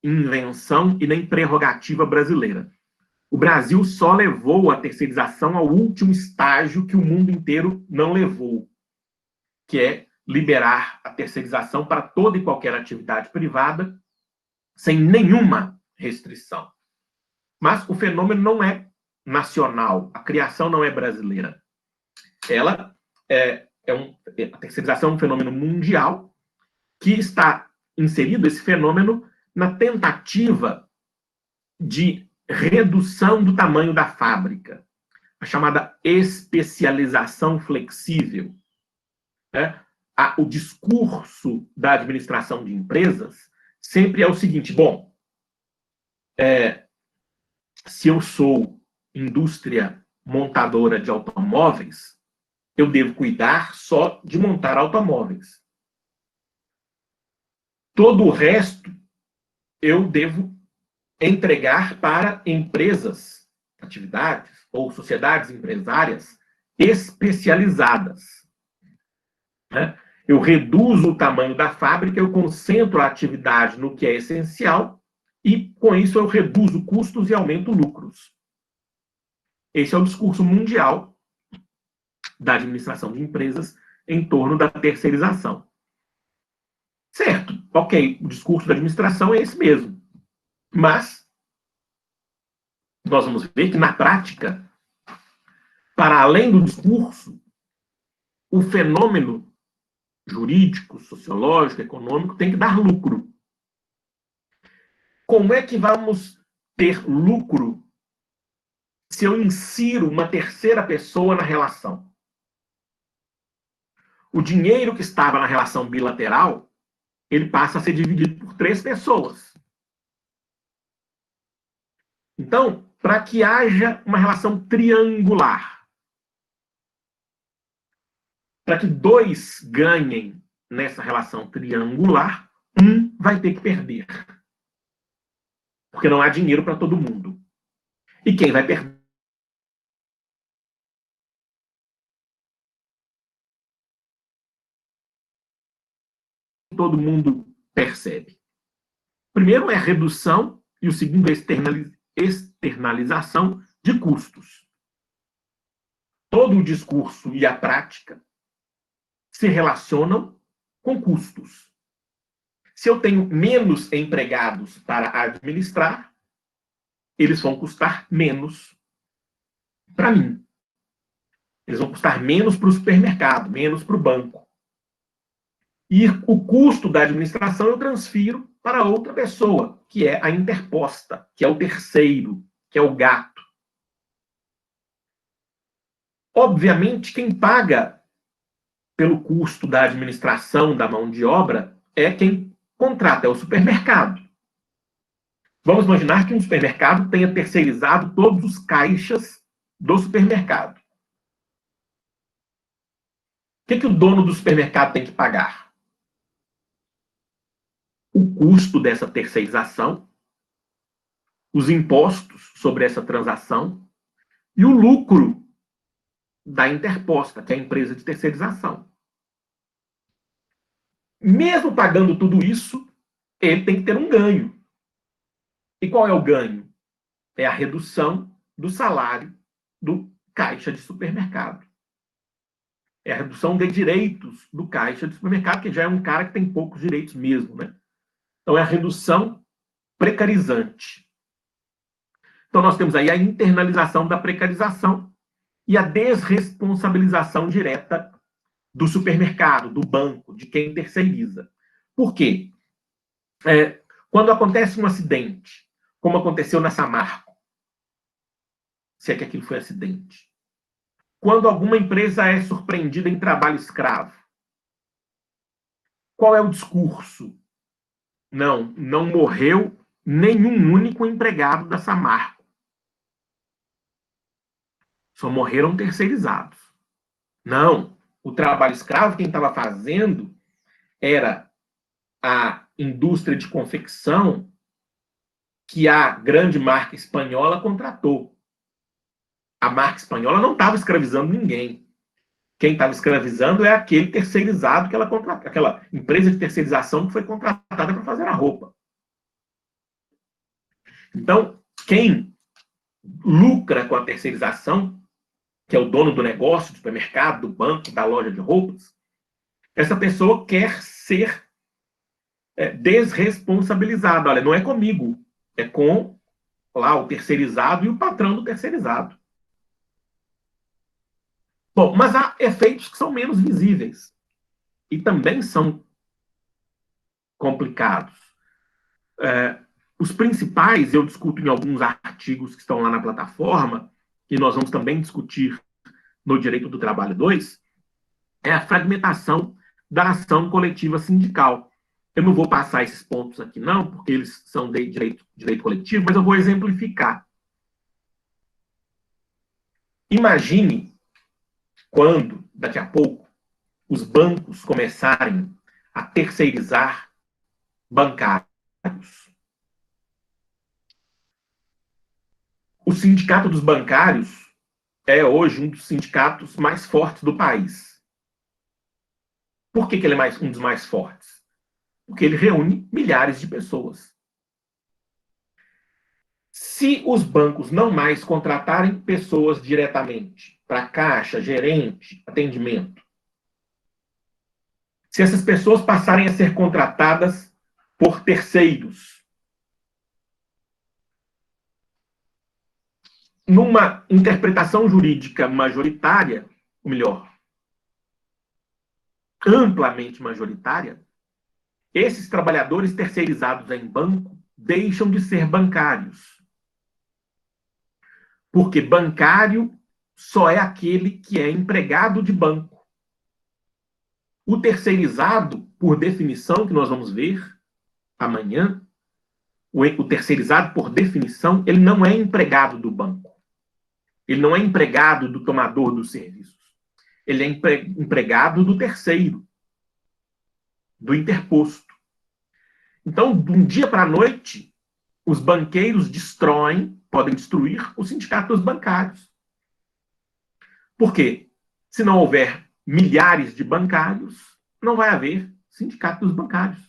invenção e nem prerrogativa brasileira. O Brasil só levou a terceirização ao último estágio que o mundo inteiro não levou, que é liberar a terceirização para toda e qualquer atividade privada, sem nenhuma restrição. Mas o fenômeno não é nacional, a criação não é brasileira. Ela a terceirização é um fenômeno mundial que está inserido, esse fenômeno, na tentativa de redução do tamanho da fábrica, a chamada especialização flexível. O discurso da administração de empresas sempre é o seguinte: bom, se eu sou indústria montadora de automóveis, eu devo cuidar só de montar automóveis. Todo o resto eu devo entregar para empresas, atividades ou sociedades empresárias especializadas. Eu reduzo o tamanho da fábrica, eu concentro a atividade no que é essencial e, com isso, eu reduzo custos e aumento lucros. Esse é o discurso mundial da administração de empresas em torno da terceirização. Certo, ok, o discurso da administração é esse mesmo. Mas nós vamos ver que, na prática, para além do discurso, o fenômeno jurídico, sociológico, econômico tem que dar lucro. Como é que vamos ter lucro se eu insiro uma terceira pessoa na relação? O dinheiro que estava na relação bilateral, ele passa a ser dividido por 3 pessoas. Então, para que haja uma relação triangular, para que 2 ganhem nessa relação triangular, um vai ter que perder. Porque não há dinheiro para todo mundo. E quem vai perder? Todo mundo percebe. O primeiro é a redução e o segundo é externalização de custos. Todo o discurso e a prática se relacionam com custos. Se eu tenho menos empregados para administrar, eles vão custar menos para mim. Eles vão custar menos para o supermercado, menos para o banco. E o custo da administração eu transfiro para outra pessoa, que é a interposta, que é o terceiro, que é o gato. Obviamente, quem paga pelo custo da administração da mão de obra é quem contrata, é o supermercado. Vamos imaginar que um supermercado tenha terceirizado todos os caixas do supermercado. O que o dono do supermercado tem que pagar? O custo dessa terceirização, os impostos sobre essa transação, e o lucro da interposta, que é a empresa de terceirização. Mesmo pagando tudo isso, ele tem que ter um ganho. E qual é o ganho? É a redução do salário do caixa de supermercado. É a redução de direitos do caixa de supermercado, que já é um cara que tem poucos direitos mesmo, né? Então, é a redução precarizante. Então, nós temos aí a internalização da precarização e a desresponsabilização direta do supermercado, do banco, de quem terceiriza. Por quê? Quando acontece um acidente, como aconteceu na Samarco, se é que aquilo foi acidente, quando alguma empresa é surpreendida em trabalho escravo, qual é o discurso? Não morreu nenhum único empregado da Samarco. Só morreram terceirizados. Não, o trabalho escravo quem estava fazendo era a indústria de confecção que a grande marca espanhola contratou. A marca espanhola não estava escravizando ninguém. Quem estava escravizando é aquele terceirizado que ela contratou, aquela empresa de terceirização que foi contratada para fazer a roupa. Então, quem lucra com a terceirização, que é o dono do negócio, do supermercado, do banco, da loja de roupas, essa pessoa quer ser desresponsabilizada. Olha, não é comigo, é com lá o terceirizado e o patrão do terceirizado. Bom, mas há efeitos que são menos visíveis e também são complicados. Os principais eu discuto em alguns artigos que estão lá na plataforma, e nós vamos também discutir no Direito do Trabalho 2, é a fragmentação da ação coletiva sindical. Eu não vou passar esses pontos aqui, não, porque eles são de direito coletivo, mas eu vou exemplificar. Imagine quando, daqui a pouco, os bancos começarem a terceirizar bancários. O Sindicato dos Bancários é hoje um dos sindicatos mais fortes do país. Por que ele é um dos mais fortes? Porque ele reúne milhares de pessoas. Se os bancos não mais contratarem pessoas diretamente para caixa, gerente, atendimento, se essas pessoas passarem a ser contratadas por terceiros, numa interpretação jurídica majoritária, ou melhor, amplamente majoritária, esses trabalhadores terceirizados em banco deixam de ser bancários. Porque bancário só é aquele que é empregado de banco. O terceirizado, por definição, que nós vamos ver amanhã, o terceirizado, por definição, ele não é empregado do banco. Ele não é empregado do tomador dos serviços. Ele é empregado do terceiro, do interposto. Então, de um dia para a noite, os banqueiros podem destruir o sindicato dos bancários. Por quê? Se não houver milhares de bancários, não vai haver sindicato dos bancários.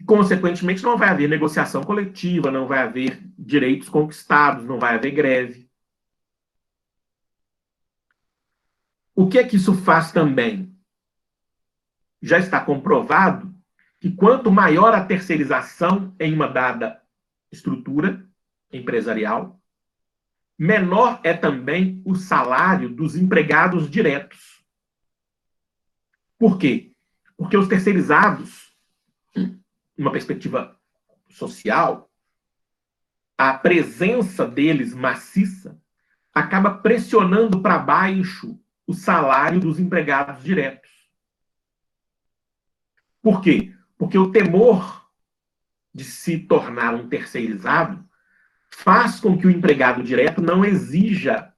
Consequentemente, não vai haver negociação coletiva, não vai haver direitos conquistados, não vai haver greve. O que é que isso faz também? Já está comprovado que quanto maior a terceirização em uma dada estrutura empresarial, menor é também o salário dos empregados diretos. Por quê? Porque os terceirizados, numa perspectiva social, a presença deles maciça acaba pressionando para baixo o salário dos empregados diretos. Por quê? Porque o temor de se tornar um terceirizado faz com que o empregado direto não exija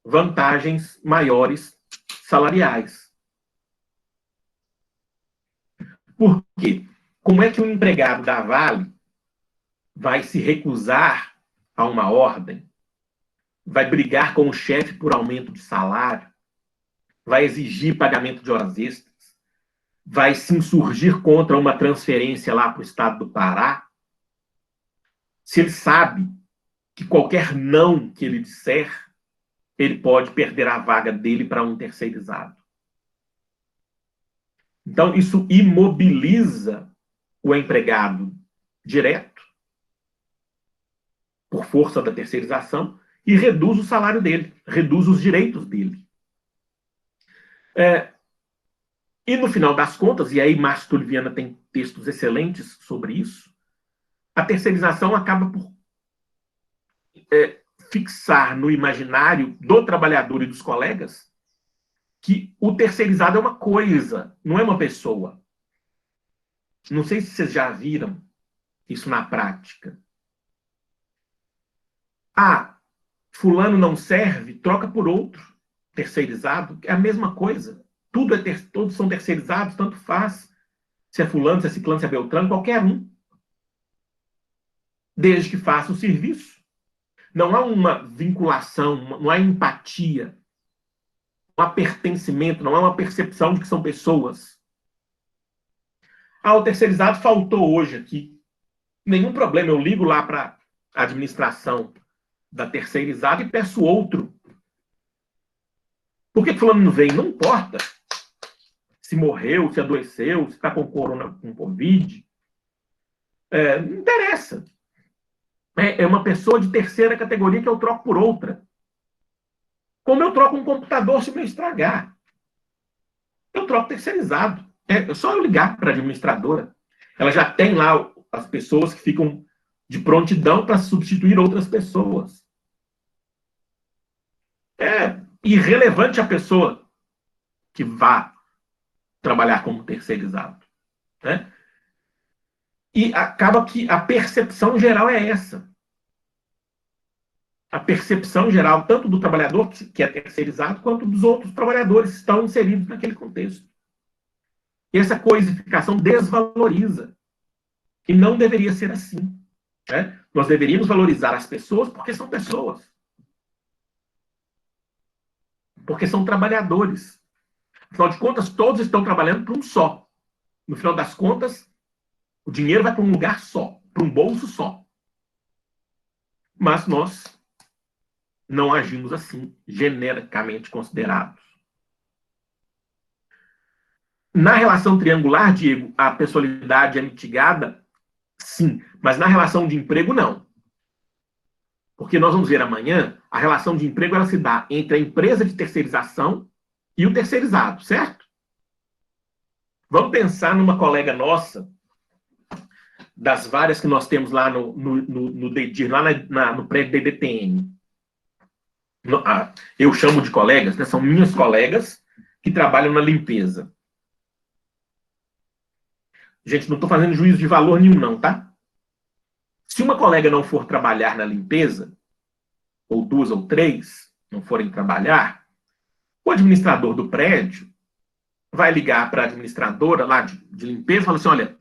vantagens maiores salariais. Por quê? Como é que um empregado da Vale vai se recusar a uma ordem vai brigar com o chefe por aumento de salário, vai exigir pagamento de horas extras, vai se insurgir contra uma transferência lá para o estado do Pará, se ele sabe que qualquer não que ele disser, ele pode perder a vaga dele para um terceirizado. Então, isso imobiliza o empregado direto, por força da terceirização, e reduz o salário dele, reduz os direitos dele. E no final das contas, e aí Márcio Toliviana tem textos excelentes sobre isso, a terceirização acaba por fixar no imaginário do trabalhador e dos colegas que o terceirizado é uma coisa, não é uma pessoa. Não sei se vocês já viram isso na prática. Ah, fulano não serve, troca por outro terceirizado, é a mesma coisa. Todos são terceirizados, tanto faz se é fulano, se é ciclano, se é beltrano, qualquer um. Desde que faça o serviço. Não há uma vinculação, não há empatia, não há pertencimento, não há uma percepção de que são pessoas. Ah, o terceirizado faltou hoje aqui. Nenhum problema, eu ligo lá para a administração da terceirizada e peço outro. Por que fulano não vem? Não importa se morreu, se adoeceu, se está com corona, com Covid. Não interessa. É uma pessoa de terceira categoria que eu troco por outra. Como eu troco um computador se o meu estragar. Eu troco terceirizado. É só eu ligar para a administradora. Ela já tem lá as pessoas que ficam de prontidão para substituir outras pessoas. É irrelevante a pessoa que vá trabalhar como terceirizado. Né? E acaba que a percepção geral é essa. A percepção geral, tanto do trabalhador que é terceirizado, quanto dos outros trabalhadores que estão inseridos naquele contexto. E essa coisificação desvaloriza. E não deveria ser assim. Né? Nós deveríamos valorizar as pessoas porque são pessoas. Porque são trabalhadores. Afinal de contas, todos estão trabalhando para um só. No final das contas, o dinheiro vai para um lugar só, para um bolso só. Mas nós não agimos assim, genericamente considerados. Na relação triangular, Diego, a pessoalidade é mitigada? Sim, mas na relação de emprego, não. Porque nós vamos ver amanhã, a relação de emprego ela se dá entre a empresa de terceirização e o terceirizado, certo? Vamos pensar numa colega nossa, das várias que nós temos lá no DEDIR, lá no prédio da DDTN. Eu chamo de colegas, né? São minhas colegas que trabalham na limpeza. Gente, não estou fazendo juízo de valor nenhum, não, tá? Se uma colega não for trabalhar na limpeza, ou duas ou três não forem trabalhar, o administrador do prédio vai ligar para a administradora lá de limpeza e falar assim, olha,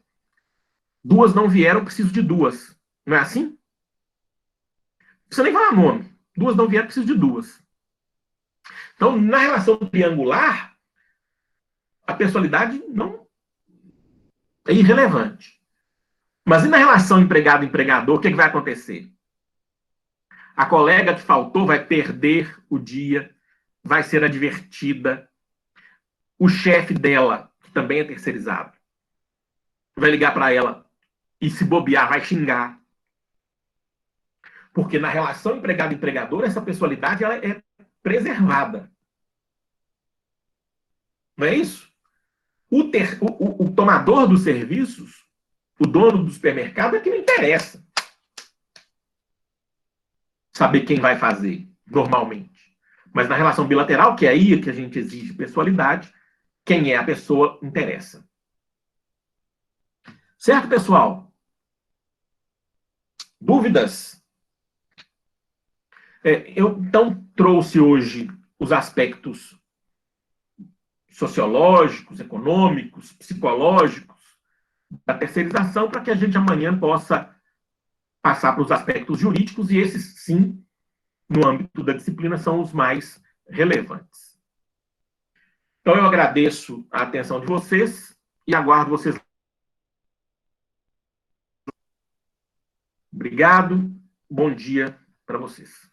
duas não vieram, preciso de duas. Não é assim? Não precisa nem falar nome. Duas não vieram, preciso de duas. Então, na relação triangular, a pessoalidade não é irrelevante. Mas e na relação empregado-empregador, o que vai acontecer? A colega que faltou vai perder o dia, vai ser advertida. O chefe dela, que também é terceirizado, vai ligar para ela e, se bobear, vai xingar. Porque na relação empregado-empregador, essa pessoalidade ela é preservada. Não é isso? O tomador dos serviços, o dono do supermercado, é que não interessa saber quem vai fazer, normalmente. Mas na relação bilateral, que é aí que a gente exige pessoalidade, quem é a pessoa interessa. Certo, pessoal? Dúvidas? Eu, então, trouxe hoje os aspectos sociológicos, econômicos, psicológicos da terceirização para que a gente amanhã possa passar para os aspectos jurídicos e esses, sim, no âmbito da disciplina, são os mais relevantes. Então, eu agradeço a atenção de vocês e aguardo vocês. Obrigado, bom dia para vocês.